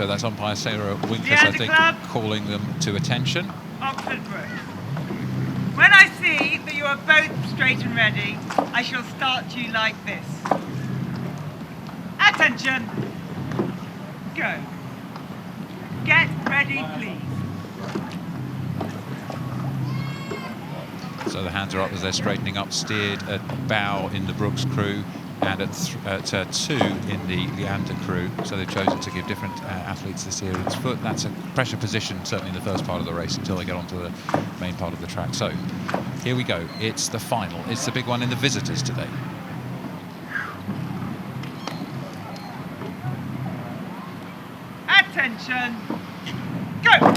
So that's umpire Sarah Winkles, I Leander think, Club. calling them to attention. Oxford Brookes. When I see that you are both straight and ready, I shall start you like this. Attention! Go. Get ready, please. So the hands are up as they're straightening up, steered at bow in the Brookes crew and at 2 in the Leander crew. So they've chosen to give different athletes the steering's foot. That's a pressure position, certainly in the first part of the race, until they get onto the main part of the track. So here we go. It's the final. It's the big one in the visitors today. Attention! Go!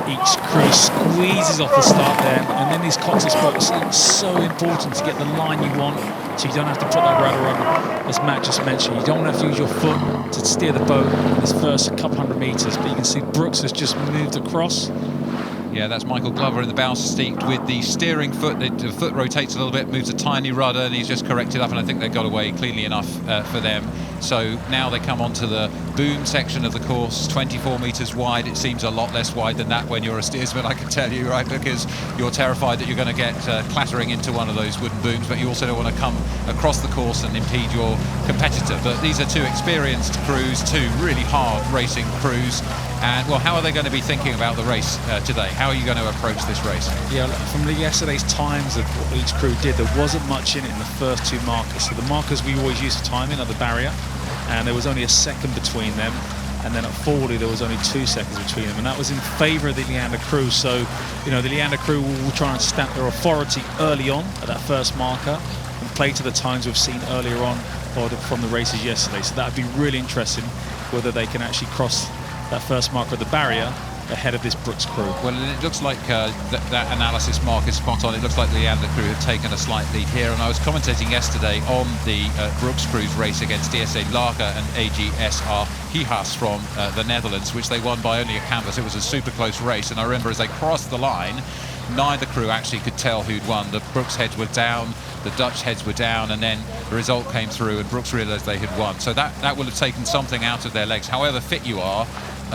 Each crew squeezes off the start there, and then these Cox's boats, it's so important to get the line you want, so you don't have to put that rudder on, as Matt just mentioned. You don't have to use your foot to steer the boat in this first couple hundred metres, but you can see Brookes has just moved across. Yeah, that's Michael Glover in the bow seat with the steering foot. The foot rotates a little bit, moves a tiny rudder, and he's just corrected up, and I think they got away cleanly enough for them. So now they come onto the boom section of the course, 24 metres wide. It seems a lot less wide than that when you're a steersman, I can tell you, right? Because you're terrified that you're going to get clattering into one of those wooden booms, but you also don't want to come across the course and impede your competitor. But these are two experienced crews, two really hard racing crews. And, well, how are they going to be thinking about the race today? How are you going to approach this race? Yeah, from yesterday's times of what each crew did, there wasn't much in it in the first two markers. So the markers we always use for timing are the barrier, and there was only a second between them. And then at 40, there was only 2 seconds between them, and that was in favour of the Leander crew. So, you know, the Leander crew will try and stamp their authority early on at that first marker and play to the times we've seen earlier on or from the races yesterday. So that would be really interesting whether they can actually cross that first marker of the barrier ahead of this Brookes crew. Well, it looks like that analysis mark is spot on. It looks like the Leander crew have taken a slight lead here, and I was commentating yesterday on the Brookes crew's race against D.S.R and D.S.R from the Netherlands, which they won by only a canvas. It was a super close race, and I remember as they crossed the line, neither crew actually could tell who'd won. The Brookes heads were down, the Dutch heads were down, and then the result came through and Brookes realised they had won. So that will have taken something out of their legs. However fit you are,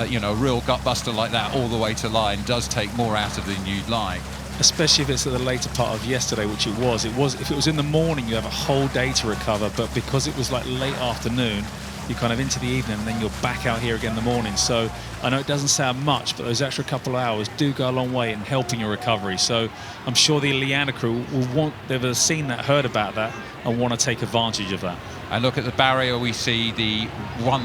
you know, a real gut buster like that all the way to line does take more out of than you'd like. Especially if it's at the later part of yesterday, which it was. If it was in the morning, you have a whole day to recover, but because it was like late afternoon, you're kind of into the evening and then you're back out here again in the morning. So I know it doesn't sound much, but those extra couple of hours do go a long way in helping your recovery. So I'm sure the Leander crew will want, they've seen that, heard about that, and want to take advantage of that. And look at the barrier, we see the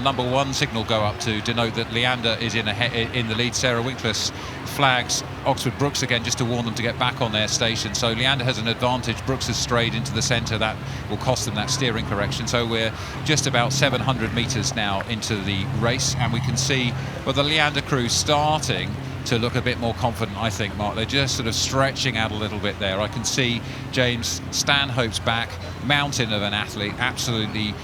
number one signal go up to denote that Leander is in the lead. Sarah Winkles flags Oxford Brookes again just to warn them to get back on their station. So Leander has an advantage. Brookes has strayed into the centre. That will cost them that steering correction. So we're just about 700 metres now into the race, and we can see, well, the Leander crew starting to look a bit more confident, I think, Mark. They're just sort of stretching out a little bit there. I can see James Stanhope's back, mountain of an athlete, absolutely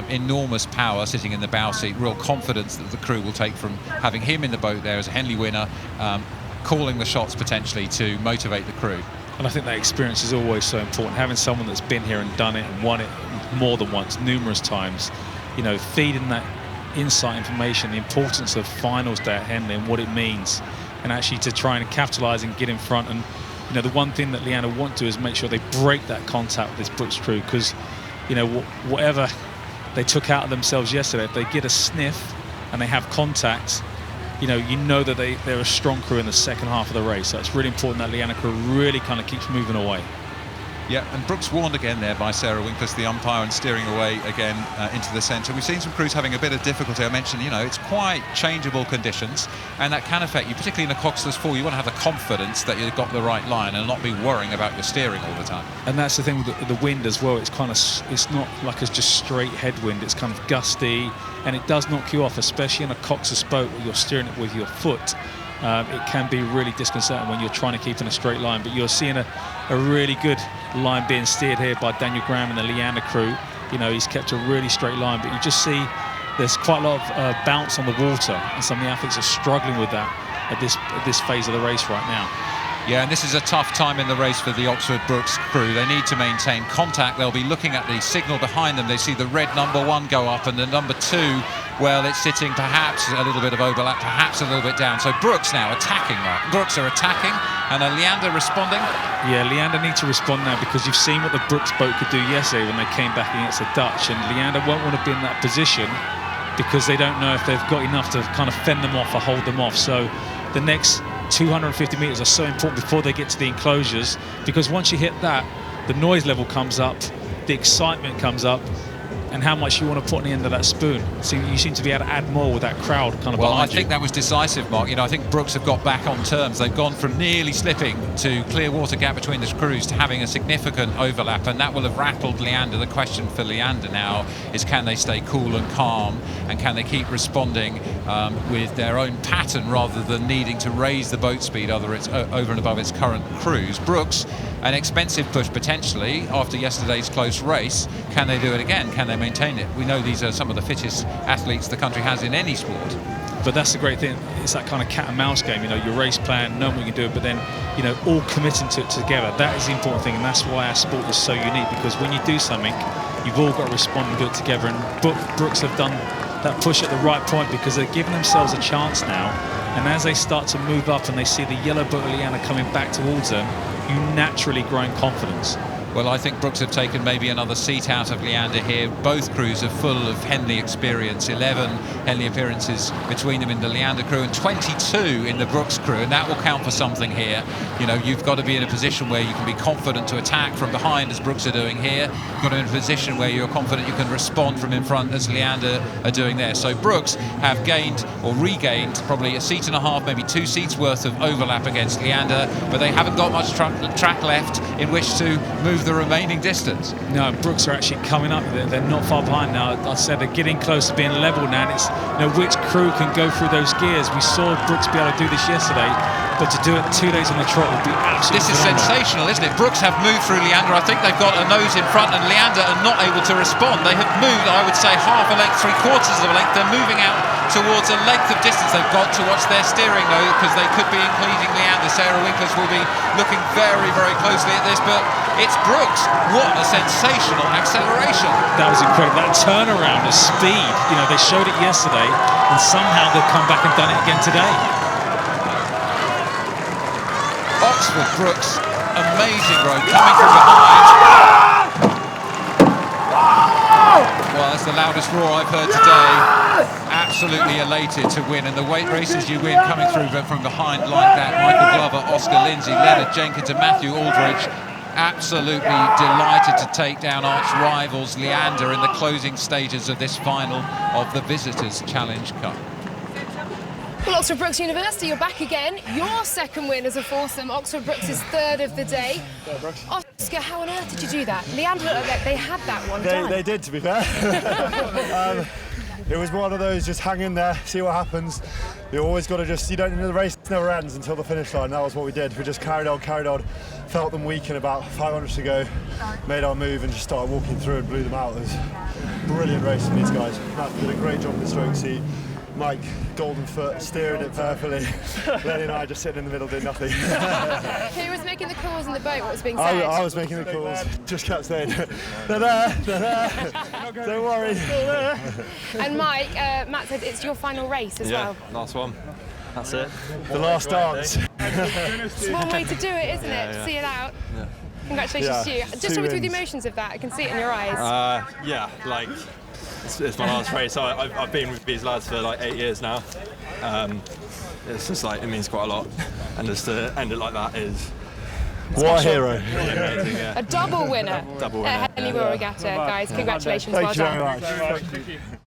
enormous power sitting in the bow seat, real confidence that the crew will take from having him in the boat there as a Henley winner, calling the shots potentially to motivate the crew. And I think that experience is always so important. Having someone that's been here and done it and won it more than once, numerous times, you know, feeding that insight information, the importance of finals day at Henley and what it means, and actually to try and capitalise and get in front. And you know, the one thing that Leander want to do is make sure they break that contact with this Brookes crew, because you know, whatever they took out of themselves yesterday, if they get a sniff and they have contact, you know that they're a strong crew in the second half of the race. So it's really important that Leander crew really kind of keeps moving away. Yeah, and Brookes warned again there by Sarah Winkles, the umpire, and steering away again into the centre. We've seen some crews having a bit of difficulty. I mentioned, you know, it's quite changeable conditions, and that can affect you, particularly in a Coxless 4. You want to have the confidence that you've got the right line and not be worrying about your steering all the time. And that's the thing with the wind as well. It's kind of, it's not like it's just straight headwind. It's kind of gusty, and it does knock you off, especially in a Coxless boat where you're steering it with your foot. It can be really disconcerting when you're trying to keep in a straight line, but you're seeing a really good line being steered here by Daniel Graham and the Leander crew. You know, he's kept a really straight line, but you just see there's quite a lot of bounce on the water, and some of the athletes are struggling with that at this phase of the race right now. Yeah, and this is a tough time in the race for the Oxford Brookes crew. They need to maintain contact. They'll be looking at the signal behind them. They see the red number 1 go up, and the number 2, well, it's sitting perhaps a little bit of overlap, perhaps a little bit down. So Brookes now attacking, Mark. Brookes are attacking, and Leander responding. Yeah, Leander needs to respond now, because you've seen what the Brookes boat could do yesterday when they came back against the Dutch, and Leander won't want to be in that position because they don't know if they've got enough to kind of fend them off or hold them off. So the next 250 metres are so important before they get to the enclosures, because once you hit that, the noise level comes up, the excitement comes up, and how much you want to put on the end of that spoon. So you seem to be able to add more with that crowd kind of Well, behind I think that was decisive, Mark. You know, I think Brookes have got back on terms. They've gone from nearly slipping to clear water gap between the crews to having a significant overlap, and that will have rattled Leander. The question for Leander now is, can they stay cool and calm, and can they keep responding with their own pattern rather than needing to raise the boat speed over and above its current cruise. Brookes, an expensive push potentially after yesterday's close race. Can they do it again? Can they maintain it? We know these are some of the fittest athletes the country has in any sport. But that's the great thing. It's that kind of cat and mouse game. You know, your race plan, knowing what you can do, but then, you know, all committing to it together. That is the important thing, and that's why our sport is so unique, because when you do something, you've all got to respond and do it together. And Brookes have done that push at the right point, because they're giving themselves a chance now. And as they start to move up and they see the yellow boat of Leander coming back towards them, you naturally grow in confidence. Well, I think Brookes have taken maybe another seat out of Leander here. Both crews are full of Henley experience. 11 Henley appearances between them in the Leander crew and 22 in the Brookes crew, and that will count for something here. You know, you've got to be in a position where you can be confident to attack from behind, as Brookes are doing here. You've got to be in a position where you're confident you can respond from in front, as Leander are doing there. So Brookes have gained or regained probably a seat and a half, maybe 2 seats worth of overlap against Leander, but they haven't got much track left in which to move the remaining distance. No, Brookes are actually coming up. They're not far behind now. I said they're getting close to being level now, and it's, you know, which crew can go through those gears. We saw Brookes be able to do this yesterday, but to do it 2 days on the trot would be absolutely This is sensational, isn't it? Brookes have moved through Leander. I think they've got a nose in front, and Leander are not able to respond. They have moved, I would say, half a length, 3/4 of a length. They're moving out towards a length of distance. They've got to watch their steering, though, because they could be including Leander. Sarah Winkles will be looking very, very closely at this, but it's Brookes. What a sensational acceleration. That was incredible. That turnaround of speed, you know, they showed it yesterday, and somehow they've come back and done it again today. Oxford Brookes, amazing road coming from behind. Well, that's the loudest roar I've heard today. Absolutely elated to win, and the weight races you win coming through from behind like that. Michael Glover, Oscar Lindsay, Leonard Jenkins and Matthew Aldridge. Absolutely delighted to take down arch rivals Leander in the closing stages of this final of the Visitors Challenge Cup. Well, Oxford Brookes University, you're back again. Your second win as a foursome. Oxford Brookes is third of the day. Oscar, how on earth did you do that? Leander looked like they had that one done. They did, to be fair. It was one of those, just hang in there, see what happens. You always got to the race never ends until the finish line. That was what we did. We just carried on, felt them weaken about 500 to go, made our move and just started walking through and blew them out. It was a brilliant race from these guys. Matt did a great job in the stroke seat. Mike, golden foot, steering it perfectly. Lenny and I just sitting in the middle doing nothing. Who was making the calls in the boat? What was being said? I was making the calls. Just kept saying, they're there, don't worry. And Mike, Matt said it's your final race as well. Yeah, last one. That's it. The last dance. It's one way to do it, isn't it? Yeah. To see it out. Yeah. Congratulations to you. Just Two talk me through the wins. emotions of that. I can see it in your eyes. Yeah, like it's my last race. I've been with these lads for like 8 years now. It's just like, it means quite a lot, and just to end it like that is What a hero. amazing. Yeah. A double winner Double winner, at Henley yeah. Royal Regatta, guys. Congratulations. Thank Well you done. very much.